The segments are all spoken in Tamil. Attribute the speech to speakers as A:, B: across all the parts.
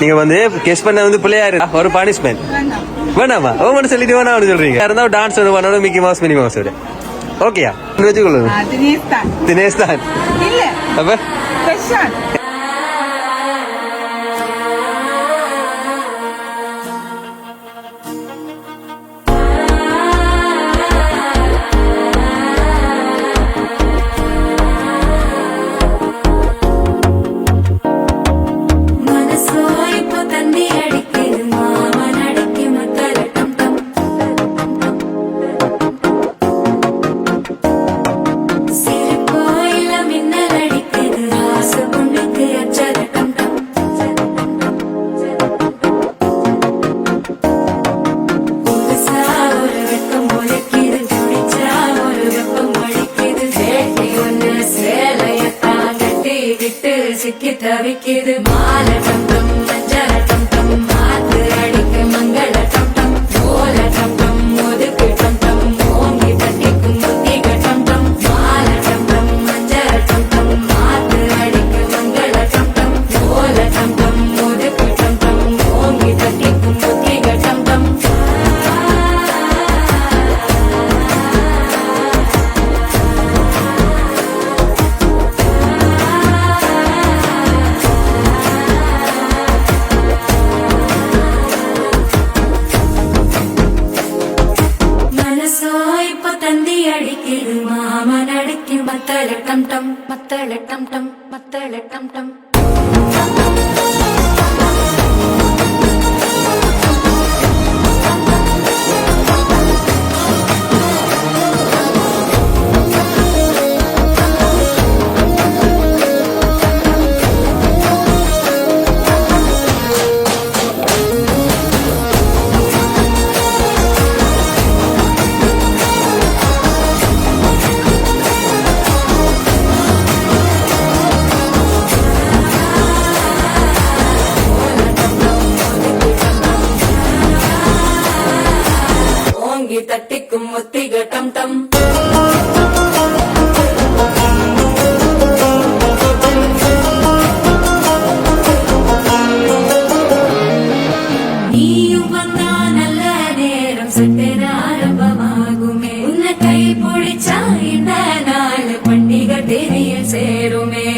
A: நீங்க வந்து கெஸ் பண்ண வந்து பிள்ளையாரு ஒரு பனிஷ்மெண்ட் வேணாமா ஓ மட்டும் சொல்லிட்டு வேணாம்னு சொல்றீங்க இருந்தா டான்ஸ் ஒன்று பண்ணணும் மிக்கி மவுஸ் மினி மவுஸ் ஓகேயா வச்சுக்கொள்ளுங்க தினேஷ் தான் அப்ப
B: தவிக்கிது மால டம் டம் மஞ்சள டம் டம் மாத்து அடிக்க மங்கள டம் டம் கோல டம் டம் ஒதுக்கு டம் டம் ஓங்கி தட்டிக்கும் புத்திக டம் டம் மால டம் டம் மஞ்சள டம் டம் மாத்து அடிக்க மங்கள டம் டம் கோல டம் டம் ஒதுக்கு டம் டம் ஓங்கி தட்டிக்கும் புத்திக டம் டம் அடிக்குது மாமன் அடிக்கு மத்தள டம் டம் மத்தள டம் டம் மத்தள டம் டம் தட்டிக்கும் ஒத்திக டம் டம் நீயும் வந்தா நல்ல நேரம் சட்டென ஆரம்பமாகுமே உன்னை கை பிடிச்சா இந்த நாள் பண்டிகை தேனியில் சேருமே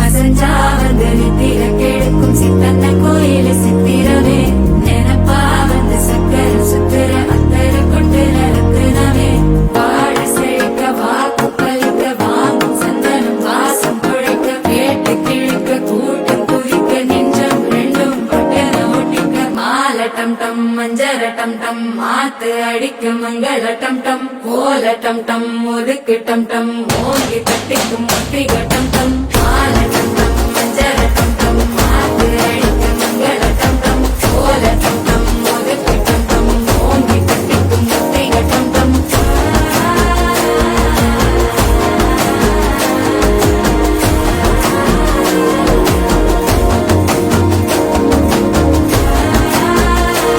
B: அசஞ்சா வந்து நித்திர கெடுக்கும் சித்தன்ன கோயில சித்திரமே நினப்பா வந்து சக்கர சுத்திர அத்தர கொண்டு நடத்துனவே வாழ செழிக்க வாக்கு பலிக்க வாங்கும் சந்தனம் வாசம் குழைக்க கேட்டு கிழிக்க கூட்டம் குவிக்க நெஞ்சம் ரெண்டும் கொட்டன ஒட்டிக்க மால டம் டம் மஞ்சர டம் டம் மாத்து அடிக்க மங்கள டம் டம் கோல டம் டம் ஒதுக்கு டம் டம் ஓங்கி தட்டிக்கும் ஒட்டிக டம் டம் மால டம் டம் மஞ்சர டம் டம் மாத்து அடிக்க மங்கள டம் டம் கோல டம் டம் ஒதுக்கு டம் டம் ஓங்கி தட்டிக்கும் ஒட்டிக டம் டம்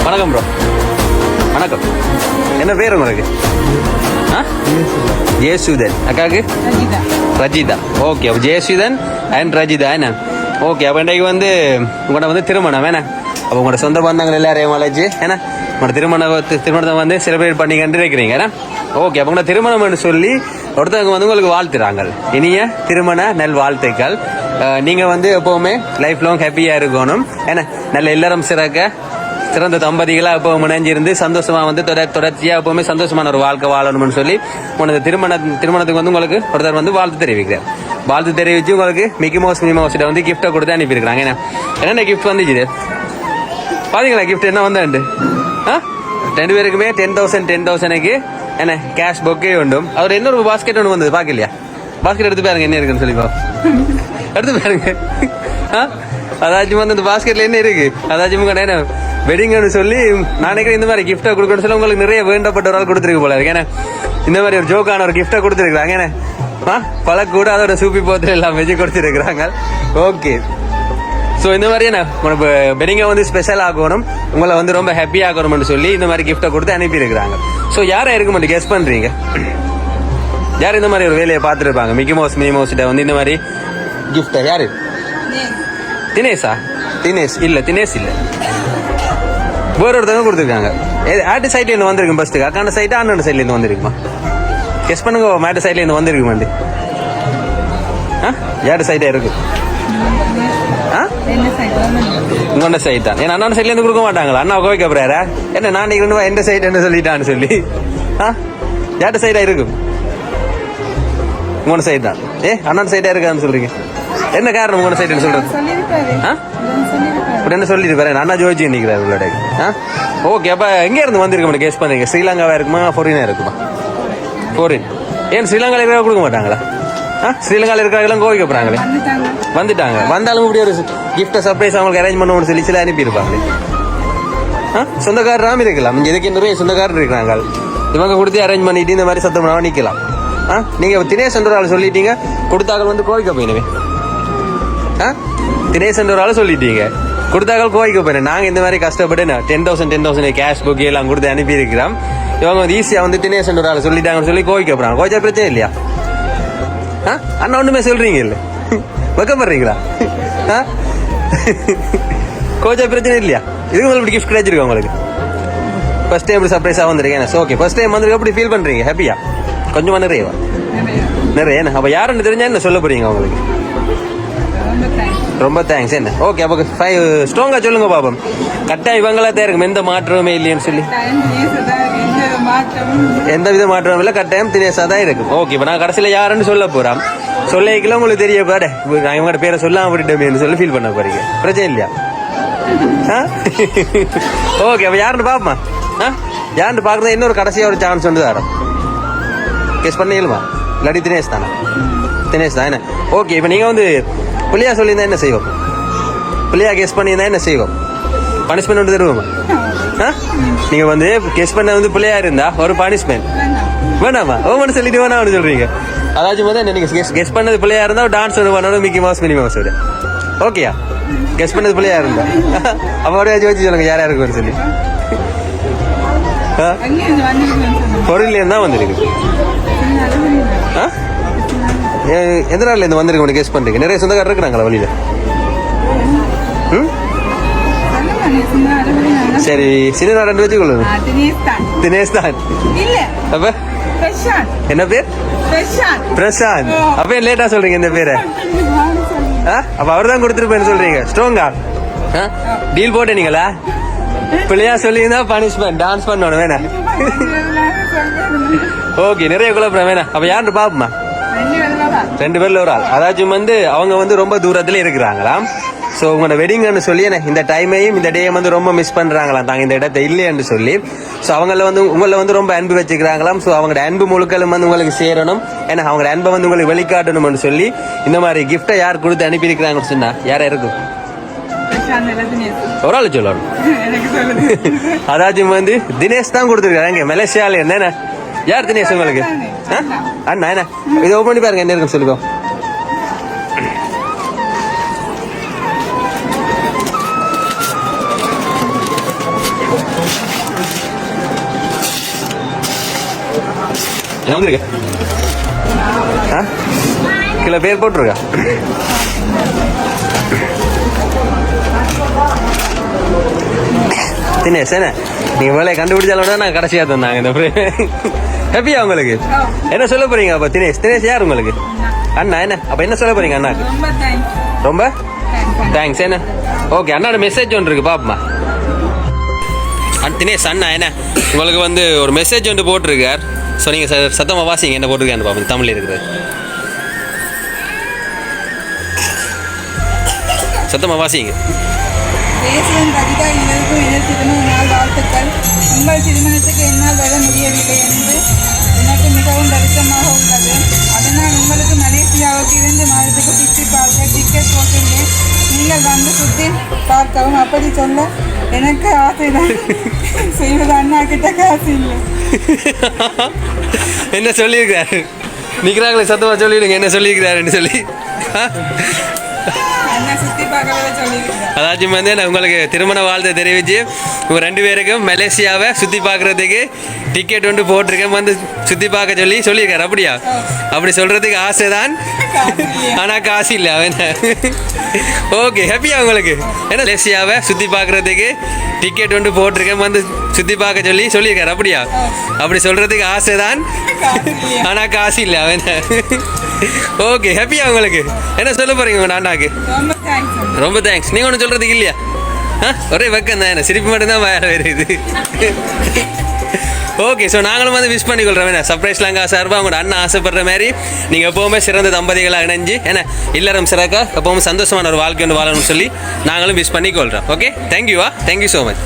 A: வணக்கம் ப்ரோ வணக்கம் என்ன பேர் உங்களுக்கு ஜெயசுதன் அக்காவுக்கு ரஜிதா ஓகே அப்போ ஜெயசுதன் அண்ட் ரஜிதா என்ன ஓகே அப்போ இன்றைக்கு வந்து உங்கள்கிட்ட வந்து திருமணம் வேணா அப்போ உங்களோட சொந்த பந்தங்கள் எல்லாரையும் அழைச்சி ஏன்னா உங்களோட திருமணத்தை வந்து செலிப்ரேட் பண்ணிக்கிட்டு இருக்கிறீங்க ஏன்னா ஓகே அப்போ உங்களோட திருமணம்னு சொல்லி ஒருத்தவங்க வந்து உங்களுக்கு வாழ்த்துறாங்க இனிய திருமண நல் வாழ்த்துக்கள் நீங்கள் வந்து எப்போவுமே லைஃப் லாங் ஹாப்பியாக இருக்கணும் ஏன்னா நல்ல எல்லாரும் சிறந்த தம்பதிகளா இப்போ இணைஞ்சிருந்து சந்தோஷமா வந்து தொடர்ச்சியா எப்பவுமே சந்தோஷமான ஒரு வாழ்க்கை வாழணும்னு சொல்லி உனது திருமணத்துக்கு வந்து உங்களுக்கு ஒருத்தர் வந்து வாழ்த்து தெரிவிக்கிறார். வாழ்த்து தெரிவிச்சு உங்களுக்கு மிக்கி மவுஸ் மினி மவுஸ் வந்து கிஃப்டை கொடுத்து அனுப்பியிருக்கிறாங்க. என்ன கிஃப்ட் வந்துச்சு பாத்தீங்களா? கிஃப்ட் என்ன வந்தாண்டு ரெண்டு பேருக்குமே 10,000 என்ன கேஷ் பொக்கே உண்டும். அவர் இன்னொரு பாஸ்கெட் ஒன்று வந்தது பாக்கலையா? பாஸ்கெட் எடுத்து பாருங்க என்ன இருக்குன்னு சொல்லி எடுத்து பாருங்க. அதாச்சும் வந்து அந்த பாஸ்கெட்ல என்ன இருக்கு அதாச்சும் என்ன வெட்டிங்னு சொல்லி நாளைக்கு இந்த மாதிரி கிஃப்டா கொடுக்கணும்னு சொல்லி உங்களுக்கு நிறைய வேண்டப்பட்ட ஒரு ஆள் கொடுத்துருக்கு போல இருக்கு. ஏன்னா இந்த மாதிரி ஒரு ஜோக்கான ஒரு கிஃப்டா கொடுத்துருக்காங்க. ஏன்னா பல கூட அதோட சூப்பி போத்துல எல்லாம் வச்சு கொடுத்துருக்குறாங்க. ஓகே, ஸோ இந்த மாதிரி என்ன உனக்கு வெட்டிங்கை வந்து ஸ்பெஷல் ஆகணும், உங்களை வந்து ரொம்ப ஹாப்பி ஆகணும்னு சொல்லி இந்த மாதிரி கிஃப்டை கொடுத்து அனுப்பியிருக்கிறாங்க. ஸோ யாரா இருக்க மாட்டேன் கெஸ் பண்றீங்க? யார் இந்த மாதிரி ஒரு வேலையை பார்த்துருப்பாங்க? மிக்கி மவுஸ் மினி மவுஸ் வந்து இந்த மாதிரி கிஃப்டா யாரு? தினேஷா? தினேஷ் இல்லை தினேஷ் இல்லை வேற ஒருத்தவங்க கொடுத்துருக்காங்க ஆட்டு சைட்லேருந்து வந்திருக்கும் ஃபஸ்ட்டுக்கு அக்காண்ட சைட்டு அண்ணன் சைட்லேருந்து வந்திருக்குமா கெஸ் பண்ணுங்க மேட்டு சைட்லேருந்து வந்திருக்கு மாண்டி ஆ யாரு சைட்டாக இருக்கு ஆ உங்களோட சைட் தான் ஏன்னா அண்ணா சைட்லேருந்து கொடுக்க மாட்டாங்களா அண்ணா கோவிக்க போறாரா என்ன நான் இன்னும் எந்த சைட் என்ன சொல்லிட்டான்னு சொல்லி ஆ யார்ட்ட சைடாக இருக்கும் உங்களோட சைட் தான் அண்ணன் சைடாக இருக்கான்னு சொல்றீங்க என்ன காரணம் உங்களோட சைடுன்னு சொல்றது ஆ இப்படி என்ன சொல்லிட்டு அண்ணா ஜோதிச்சு நிற்கிறார் உங்களோட ஆ ஓகே அப்போ எங்கே இருந்து வந்திருக்க கேஸ் பண்ணுறீங்க ஸ்ரீலங்காவா இருக்குமா ஃபாரினாக இருக்குமா ஃபாரின் ஏன் ஸ்ரீலங்காவில் இருக்கிற கொடுக்க மாட்டாங்களா ஆ ஸ்ரீலங்காவில் இருக்கிறவங்களாம் கோவிக்க போகிறாங்களே வந்துட்டாங்க வந்தாலும் இப்படி ஒரு கிஃப்ட்டை சர்ப்ரைஸ் அவங்களுக்கு அரேஞ்ச் பண்ணணும்னு சொல்லி சில அனுப்பியிருப்பாங்களே ஆ சொந்தக்காரராம இருக்கலாம் இங்கே எதுக்கு நிறைய சொந்தக்காரர் இருக்கிறாங்க இவங்க கொடுத்து அரேஞ்ச் பண்ணிட்டு இந்த மாதிரி சத்தம் பண்ணாமல் நிற்கலாம் ஆ நீங்கள் தினேஷ் என்ற ஆள் சொல்லிட்டீங்க கொடுத்தாக்கள் வந்து கோவிக்க போயினவே ஆ தினேஷ் என்ற ஆள் சொல்லிட்டீங்க கொடுத்தாக்கள் கோவிக்க போயினேன் நாங்கள் இந்த மாதிரி கஷ்டப்பட்டு 10,000 கேஷ் புக் எல்லாம் கொடுத்து அனுப்பியிருக்கிறோம் இவங்க வந்து ஈஸியாக வந்து தினேஷ் என்ற ஆள் சொல்லிட்டாங்கன்னு சொல்லி கோவிக்க போகிறாங்க கோச்சா பிரச்சனை இல்லையா ஆ அண்ணா ஒன்றுமே சொல்கிறீங்க இல்லை வைக்கப்படுறீங்களா ஆ கோச்சா பிரச்சனை இல்லையா இதுக்கு உங்களுக்கு கிஃப்ட் கிடைச்சிருக்கு உங்களுக்கு ஃபர்ஸ்ட் டைம் இப்படி சர்ப்ரைஸாக வந்திருக்கேன் ஓகே ஃபர்ஸ்ட் டைம் வந்து எப்படி ஃபீல் பண்ணுறீங்க ஹாப்பியா கொஞ்சமாக நிறையவா நிறைய என்ன அப்போ யாருன்னு தெரிஞ்சா என்ன சொல்ல போறீங்க உங்களுக்கு ரொம்ப தேங்க்ஸ் என்ன ஓகே அப்போ 5 ஸ்ட்ராங்காக சொல்லுங்க பாப்போம் கட்டாயம் இவங்களா தான் இருக்கும் எந்த மாற்றமே இல்லைன்னு சொல்லி எந்த வித மாற்றமும் இல்லை கட்டாயம் தினேஷா தான் இருக்கும் ஓகே இப்போ நான் கடைசியில் யாருன்னு சொல்ல போகிறேன் சொல்லிக்கல உங்களுக்கு தெரிய பாரு நான் இவங்களோட பேரை சொல்லாம விட்டுட்டோமேன்னு சொல்லி ஃபீல் பண்ண போறீங்க பிரச்சனை இல்லையா ஓகே அப்போ யாருன்னு பாப்போமா ஆ யாருன்னு பார்க்குறது இன்னொரு கடைசியாக ஒரு சான்ஸ் வந்து தரோம் கெஸ் பண்ணிக்கலுமா இல்லாட்டி தினேஷ் தானே தினேஷ் தான் என்ன ஓகே இப்போ நீங்கள் வந்து புள்ளியா சொல்லியிருந்தா என்ன செய்வோம் புள்ளியா கெஸ் பண்ணியிருந்தா என்ன செய்வோம் பனிஷ்மெண்ட் ஒன்று தருவோமா ஆ நீங்கள் வந்து கெஸ் பண்ண வந்து பிள்ளையா இருந்தா ஒரு பனிஷ்மெண்ட் வேணாமா ஓமன்னு சொல்லிட்டு வேணாம்னு சொல்றீங்க அதாச்சும் போது நீங்கள் கெஸ் பண்ணது பிள்ளையா இருந்தா டான்ஸ் ஒன்று பண்ணணும் மிக்கி மவுஸ் மினி மவுஸ் ஓகேயா கெஸ் பண்ணது பிள்ளையா இருந்தா அப்போ வச்சு சொல்லுங்க யார் யாருக்கு சொல்லி பொருள் தான் வந்திருக்கு எந்த நாள்ல இருந்து வந்திருக்கு கெஸ் பண்றீங்க நிறைய சொந்தக்காரர் இருக்கிறாங்களா வழியில ம் சரி சின்ன ரெண்டு வச்சுக்கொள்ளுங்க தினேஷ் தான் அப்ப என்ன பேர் பிரசாந்த் அப்ப லேட்டா சொல்றீங்க இந்த பேரை அப்ப அவர் தான் கொடுத்துருப்பேன்னு சொல்றீங்க ஸ்ட்ராங்கா டீல் போட்டீங்களா பிள்ளையா சொல்லியிருந்தா பனிஷ்மெண்ட் டான்ஸ் பண்ணணும் வேணா ஓகே நிறைய குழப்பம் வேணா அப்ப யாருன்னு பாப்போமா 2 பேர்ல ஒரு ஆள் அதாச்சும் வந்து அவங்க வந்து ரொம்ப தூரத்துல இருக்கிறாங்களாம் ஸோ உங்களோட வெட்டிங்னு சொல்லி இந்த டைமையும் இந்த டேயும் வந்து ரொம்ப மிஸ் பண்றாங்களாம் தாங்க இந்த இடத்த இல்லைன்னு சொல்லி ஸோ அவங்கள வந்து உங்களை வந்து ரொம்ப அன்பு வச்சுக்கிறாங்களாம் ஸோ அவங்களோட அன்பு முழுக்களும் வந்து உங்களுக்கு சேரணும் ஏன்னா அவங்களோட அன்பை வந்து உங்களுக்கு வெளிக்காட்டணும்னு சொல்லி இந்த மாதிரி கிஃப்டை யார் கொடுத்து அனுப்பியிருக்கிறாங்கன்னு சொன்னா யாரா இருக்கும் ஒரு ஆள் சொல்லணும் அதாச்சும் வந்து தினேஷ் தான் கொடுத்துருக்காங்க மலேசியால என்ன யார் தினேஷ் உங்களுக்கு அண்ணா என்ன இதை ஓப்பன் பண்ணி பாருங்க என்ன இருக்கும் சொல்லுங்க என்ன வந்திருக்க கிலோ பேர் போட்டிருக்கா தினேஷ் என்ன நீங்க வேலையை கண்டுபிடிச்சாலும் நான் கடைசியா தந்தாங்க இந்த ஹாப்பியா உங்களுக்கு என்ன சொல்ல போறீங்க அப்ப தினேஷ் யார் உங்களுக்கு அண்ணா என்ன அப்ப என்ன சொல்ல போறீங்க அண்ணாக்கு ரொம்ப தேங்க்ஸ் என்ன ஓகே அண்ணாட மெசேஜ் ஒன்று இருக்கு பாப்பமா தினேஷ் அண்ணா என்ன உங்களுக்கு வந்து ஒரு மெசேஜ் ஒன்று போட்டிருக்கார் ஸோ நீங்கள் சத்தமாக வாசிங்க என்ன போட்டிருக்கான்னு பாப்போம் தமிழ் இருக்குது சத்தமாக வாசிங்க
C: தேசியம் கவிதா இருவருக்கும் எனது திருமண நாள் வாழ்த்துக்கள் உங்கள் திருமணத்துக்கு என்னால் வர முடியவில்லை என்று எனக்கு மிகவும் வருத்தமாக உள்ளது அதனால் உங்களுக்கு மலேசியாவுக்கு 2 மாதத்துக்கு சுற்றி பார்க்க டிக்கெட் போட்டுள்ளேன் நீங்கள் வந்து சுற்றி பார்க்கவும் அப்படி சொல்ல எனக்கு ஆசைதான் செய்வது அண்ணா கிட்ட காசு இல்லை
A: என்ன சொல்லியிருக்கிறாரு நிற்கிறாங்களே சத்தமாக சொல்லிவிடுங்க என்ன சொல்லியிருக்கிறாருன்னு சொல்லி
C: அண்ணா சுற்றி பார்க்கவே சொல்லியிருக்கிறேன்
A: அதாச்சும் வந்து நான் உங்களுக்கு திருமண வாழ்த்தை தெரிவித்து உங்கள் 2 பேருக்கும் மலேசியாவை சுற்றி பார்க்குறதுக்கு டிக்கெட் ஒன்று போட்டிருக்கேன், வந்து சுற்றி பார்க்க சொல்லியிருக்காரு. அப்படியா? அப்படி சொல்கிறதுக்கு ஆசை தான், ஆனால் காசு இல்லை அவன். ஓகே, ஹாப்பியா உங்களுக்கு? ஏன்னா மலேசியாவை சுற்றி பார்க்குறதுக்கு டிக்கெட் ஒன்று போட்டிருக்கேன், வந்து சுற்றி பார்க்க சொல்லியிருக்காரு. அப்படியா? அப்படி சொல்கிறதுக்கு ஆசை தான், ஆனால் காசு இல்லை அவன். ஓகே, ஹாப்பியா உங்களுக்கு? என்ன சொல்ல போகிறீங்க உங்கள் நாண்டாக்கு? ரொம்ப தேங்க்ஸ். நீங்கள் ஒன்றும் சொல்கிறதுக்கு இல்லையா? ஒரே பக்கம் தான், சிரிப்பு மட்டும்தான் வேறு வருது. ஓகே, ஸோ நாங்களும் வந்து விஷ் பண்ணிக்கொள்கிறோம். என்ன சர்ப்ரைஸ்லாங்க சார்பாக உங்களோட அண்ணன் ஆசைப்படுற மாதிரி நீங்கள் எப்போவுமே சிறந்த தம்பதிகளாக இணைஞ்சு ஏன்னா இல்லறம் சிறக்க எப்போவுமே சந்தோஷமான ஒரு வாழ்க்கை ஒன்று வாழணும்னு சொல்லி நாங்களும் விஷ் பண்ணிக்கொள்கிறோம். ஓகே, தேங்க்யூவா, தேங்க்யூ ஸோ மச்.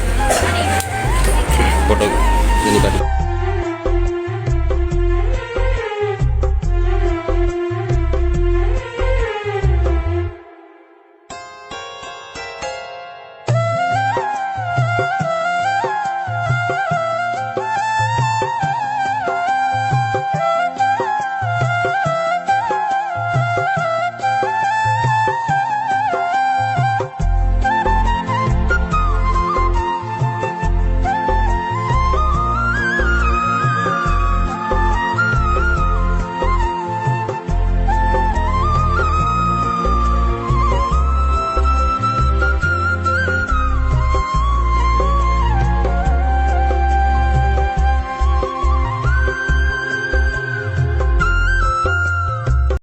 A: ஃபோட்டோ